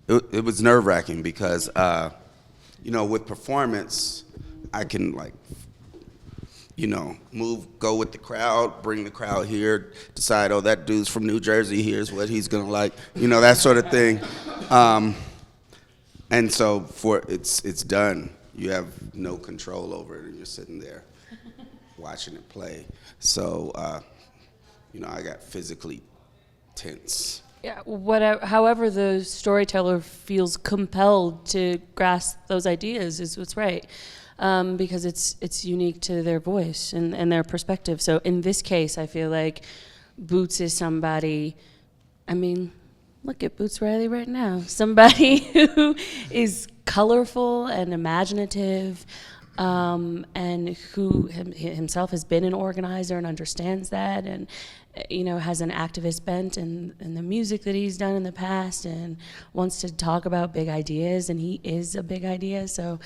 it was nerve-wracking because, with performance, I can go with the crowd, bring the crowd here, decide, oh, that dude's from New Jersey, here's what he's gonna like, that sort of thing. And so it's done. You have no control over it, and you're sitting there watching it play. So, I got physically tense. Yeah, however the storyteller feels compelled to grasp those ideas is what's right, because it's unique to their voice and their perspective. So in this case, I feel like Boots is somebody, look at Boots Riley right now, somebody who is colorful and imaginative, and who himself has been an organizer and understands that, and has an activist bent in the music that he's done in the past, and wants to talk about big ideas, and he is a big idea. So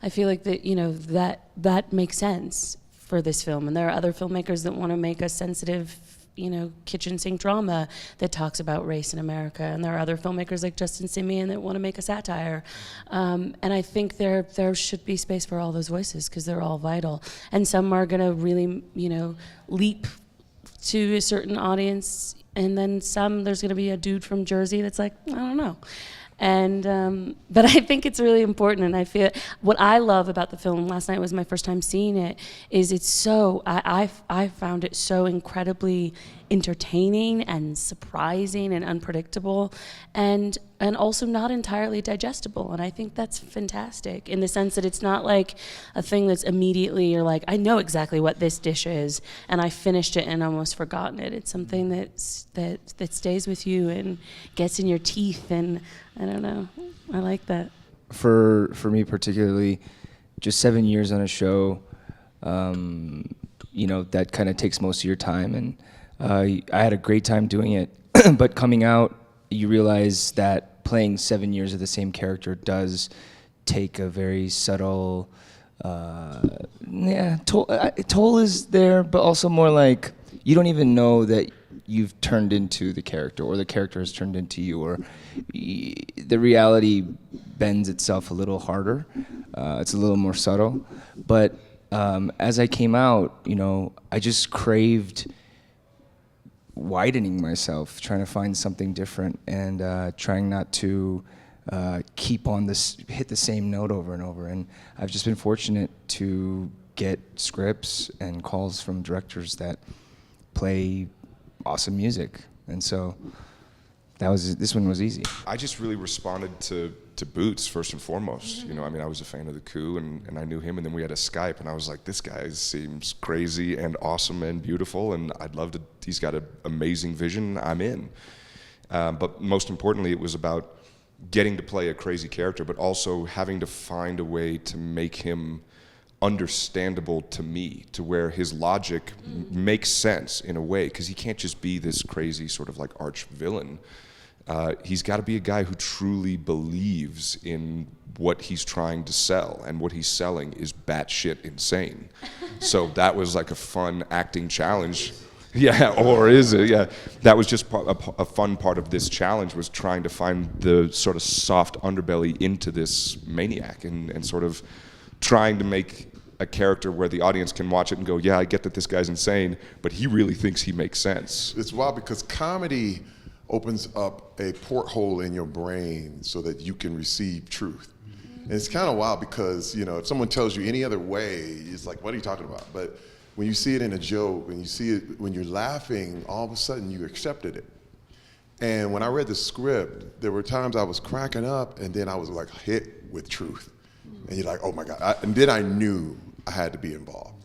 I feel like that makes sense for this film. And there are other filmmakers that want to make a sensitive kitchen sink drama that talks about race in America, and there are other filmmakers like Justin Simien that want to make a satire, and I think there should be space for all those voices because they're all vital, and some are going to really leap to a certain audience, and then some there's going to be a dude from Jersey that's like, I don't know. And but I think it's really important, and I feel what I love about the film. Last night was my first time seeing it. Is it's so I found it so incredibly entertaining and surprising and unpredictable, and also not entirely digestible. And I think that's fantastic in the sense that it's not like a thing that's immediately you're like, I know exactly what this dish is, and I finished it and almost forgotten it. It's something that stays with you and gets in your teeth, and I don't know. I like that. For me particularly, just 7 years on a show, that kind of takes most of your time, and I had a great time doing it. But coming out, you realize that playing 7 years of the same character does take a very subtle, toll is there, but also more like you don't even know that you've turned into the character, or the character has turned into you, or the reality bends itself a little harder. It's a little more subtle. But as I came out, I just craved widening myself, trying to find something different, and trying not to keep on hit the same note over and over. And I've just been fortunate to get scripts and calls from directors that play awesome music, and so this one was easy. I just really responded to Boots first and foremost. I was a fan of The Coup, and I knew him, and then we had a Skype, and I was like, this guy seems crazy and awesome and beautiful, and he's got an amazing vision, I'm in. But most importantly, it was about getting to play a crazy character, but also having to find a way to make him understandable to me, to where his logic makes sense in a way, because he can't just be this crazy sort of like arch villain. He's got to be a guy who truly believes in what he's trying to sell, and what he's selling is batshit insane. So that was like a fun acting challenge. Yeah, or is it? Yeah, that was just a fun part of this challenge, was trying to find the sort of soft underbelly into this maniac, and sort of trying to make a character where the audience can watch it and go, yeah, I get that this guy's insane, but he really thinks he makes sense. It's wild because comedy opens up a porthole in your brain so that you can receive truth. And it's kind of wild because, if someone tells you any other way, it's like, what are you talking about? But when you see it in a joke, when you see it, when you're laughing, all of a sudden you accepted it. And when I read the script, there were times I was cracking up, and then I was like hit with truth. And you're like, oh my God. And then I knew I had to be involved.